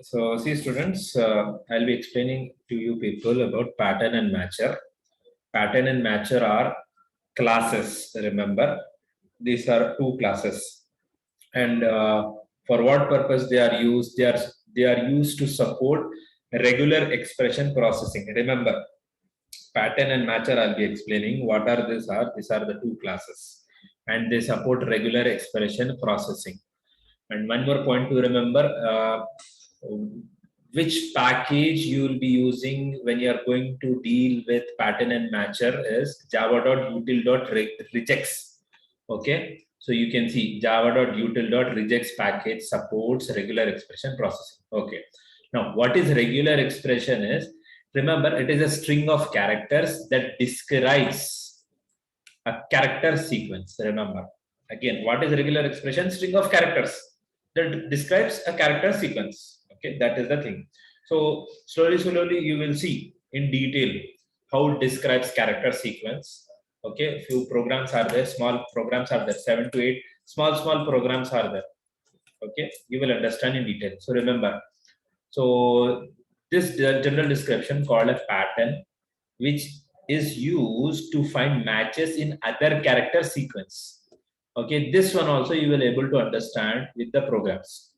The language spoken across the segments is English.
So see students, I'll be explaining to you people about pattern and matcher. Pattern and matcher are classes, remember. These are two classes. And for what purpose they are used? They are used to support regular expression processing. Remember, pattern and matcher I'll be explaining. What are these are? These are the two classes. And they support regular expression processing. And one more point to remember, which package you will be using when you are going to deal with pattern and matcher is java.util.regex. Okay, so you can see java.util.regex package supports regular expression processing. Okay, now what is regular expression is, remember, it is a string of characters that describes a character sequence. Remember, again, what is regular expression? String of characters that describes a character sequence. Okay, that is the thing. So slowly you will see in detail how it describes character sequence. Okay, few programs are there, small programs are there, 7 to 8 small programs are there. Okay, you will understand in detail. So remember, so this general description called a pattern, which is used to find matches in other character sequence. Okay, this one also you will able to understand with the programs.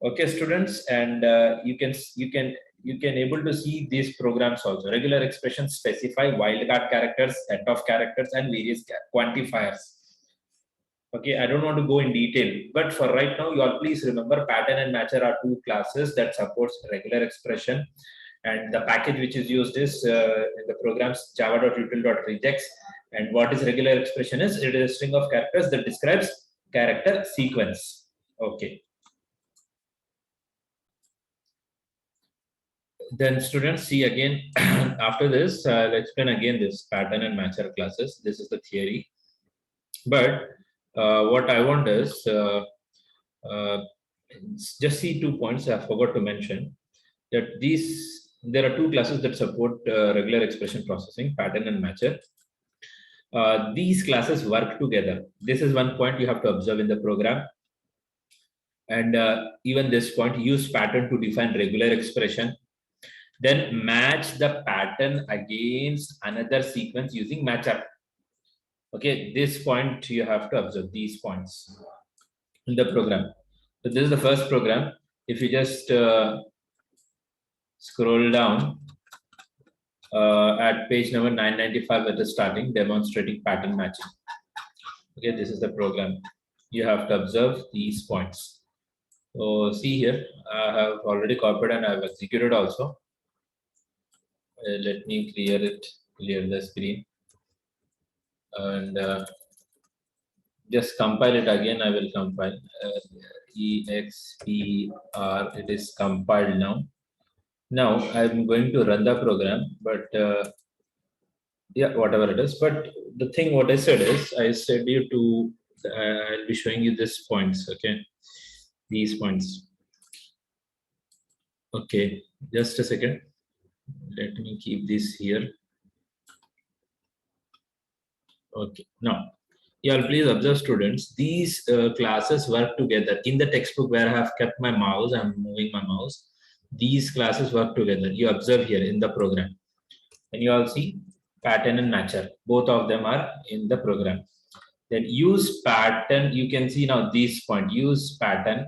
Okay, students, and you can able to see these programs also. Regular expressions specify wildcard characters, set of characters, and various quantifiers. Okay, I don't want to go in detail, but for right now, you all please remember pattern and matcher are two classes that supports regular expression, and the package which is used is in the programs java.util.regex. And what is regular expression is, it is a string of characters that describes character sequence. Okay. Then students see again after this, I'll explain again this pattern and matcher classes. This is the theory, but what I want is uh, just see 2 points I forgot to mention, that there are two classes that support regular expression processing, pattern and matcher. These classes work together. This is one point you have to observe in the program. And even this point, use pattern to define regular expression, then match the pattern against another sequence using matcher. Okay, this point you have to observe these points in the program. So this is the first program. If you just scroll down at page number 995, that is starting demonstrating pattern matching. Okay, this is the program. You have to observe these points. So see here, I have already copied and I have executed also. Let me clear the screen, and just compile it again. I will compile expr. It is compiled now. Now I'm going to run the program, but yeah, whatever it is. But the thing what I said is, I said you to I'll be showing you these points. Okay, these points. Okay, just a second. Let me keep this here. Okay, now yeah, please observe students. These classes work together. In the textbook where I have kept my mouse, I'm moving my mouse. These classes work together. You observe here in the program, and you all see pattern and matcher. Both of them are in the program. Then use pattern. You can see now this point. Use pattern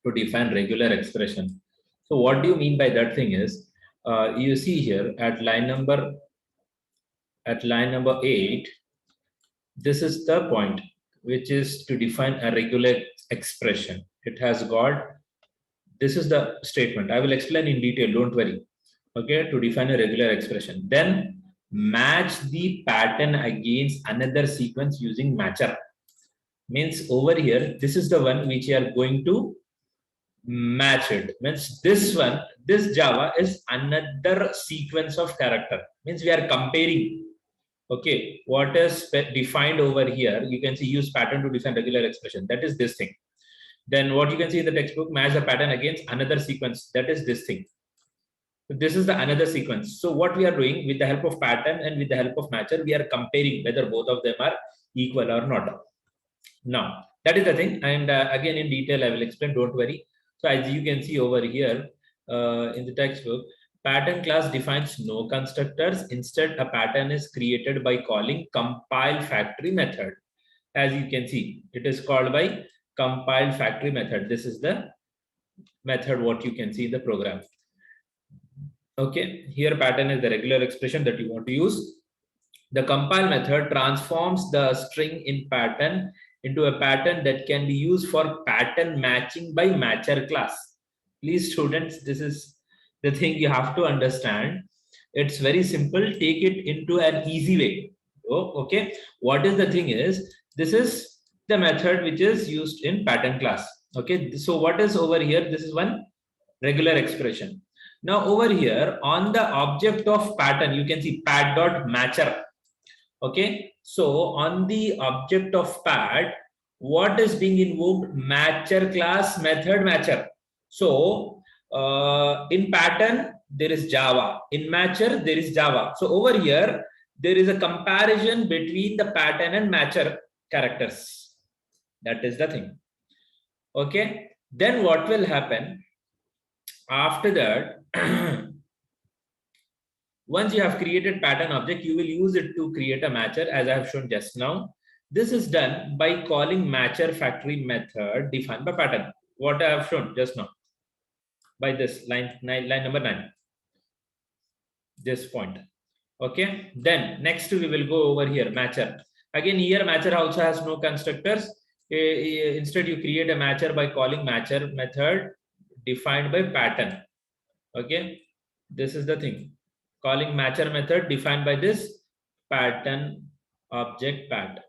to define regular expression. So what do you mean by that thing is, you see here at line number 8, this is the point, which is to define a regular expression. It has got, this is the statement. I will explain in detail, don't worry. Okay, to define a regular expression. Then match the pattern against another sequence using matcher. Means over here, this is the one which you are going to match it. Means this one, this Java is another sequence of character. Means we are comparing. Okay, what is defined over here? You can see use pattern to define regular expression. That is this thing. Then what you can see in the textbook, match the pattern against another sequence. That is this thing. So this is the another sequence. So what we are doing with the help of pattern and with the help of matcher, we are comparing whether both of them are equal or not. Now that is the thing. And again in detail, I will explain. Don't worry. So as you can see over here in the textbook, pattern class defines no constructors. Instead, a pattern is created by calling compile factory method. As you can see, it is called by compile factory method. This is the method what you can see in the program. Okay, here pattern is the regular expression that you want to use. The compile method transforms the string in pattern into a pattern that can be used for pattern matching by matcher class. Please students, this is the thing you have to understand. It's very simple. Take it into an easy way. Oh, okay. What is the thing is, this is the method which is used in pattern class. Okay. So what is over here? This is one regular expression. Now over here on the object of pattern, you can see pad.matcher. Okay, so on the object of pad, what is being invoked? Matcher class method matcher. So in pattern there is Java, in matcher there is Java. So over here there is a comparison between the pattern and matcher characters. That is the thing. Okay, then what will happen after that? Once you have created pattern object, you will use it to create a matcher as I have shown just now. This is done by calling matcher factory method defined by pattern. What I have shown just now by this line number 9. This point. Okay. Then next we will go over here matcher. Again here matcher also has no constructors. Instead you create a matcher by calling matcher method defined by pattern. Okay. This is the thing. Calling matcher method defined by this pattern object pat.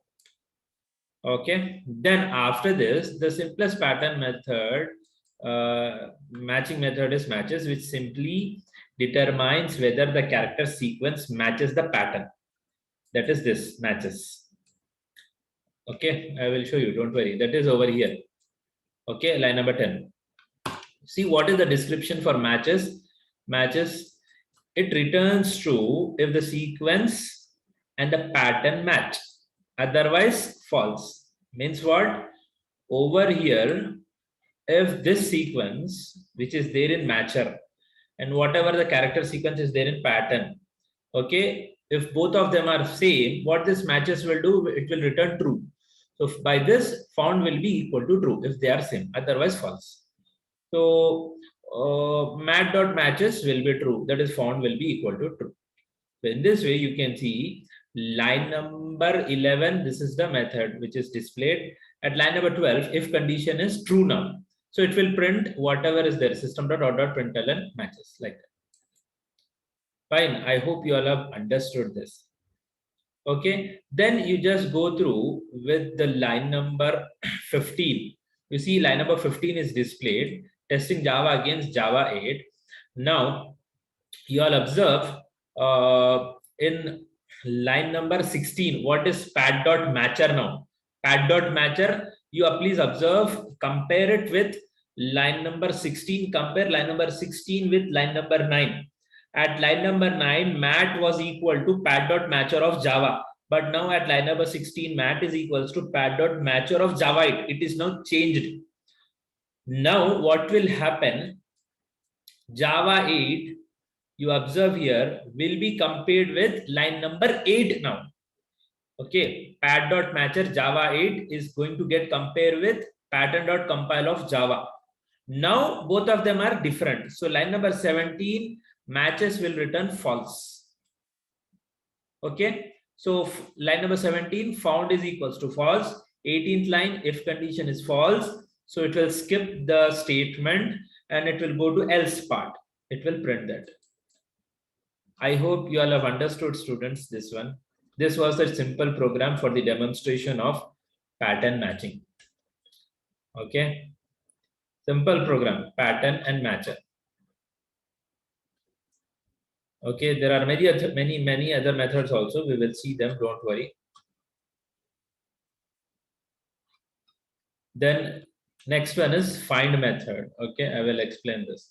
Okay, then after this, the simplest pattern method, matching method is matches, which simply determines whether the character sequence matches the pattern. That is this matches. Okay, I will show you, don't worry. That is over here. Okay, line number 10. See what is the description for matches? Matches. It returns true if the sequence and the pattern match. Otherwise, false. Means what? Over here, if this sequence, which is there in matcher, and whatever the character sequence is there in pattern, okay, if both of them are same, what this matches will do, it will return true. So by this, found will be equal to true if they are same, otherwise false. So mat.matches will be true, that is found will be equal to true. So in this way you can see line number 11, this is the method which is displayed. At line number 12, if condition is true now, so it will print whatever is there, system.out.println matches, like that. Fine, I hope you all have understood this. Okay, then you just go through with the line number 15. You see line number 15 is displayed, testing Java against Java 8. Now you all observe in line number 16, what is pad.matcher now? Pad.matcher, you please observe, compare it with line number 16, compare line number 16 with line number 9. At line number 9, mat was equal to pad.matcher of Java. But now at line number 16, mat is equals to pad.matcher of Java 8. It is now changed. Now what will happen? Java 8, you observe here, will be compared with line number 8 now. Okay, pad.matcher Java 8 is going to get compared with pattern.compile of Java. Now both of them are different. So line number 17, matches will return false. Okay, so line number 17, found is equals to false. 18th line, if condition is false, so it will skip the statement and it will go to else part. It will print that. I hope you all have understood, students, this one. This was a simple program for the demonstration of pattern matching. Okay, simple program, pattern and matcher. Okay, there are many other methods also. We will see them, don't worry. Then next one is find method. Okay, I will explain this.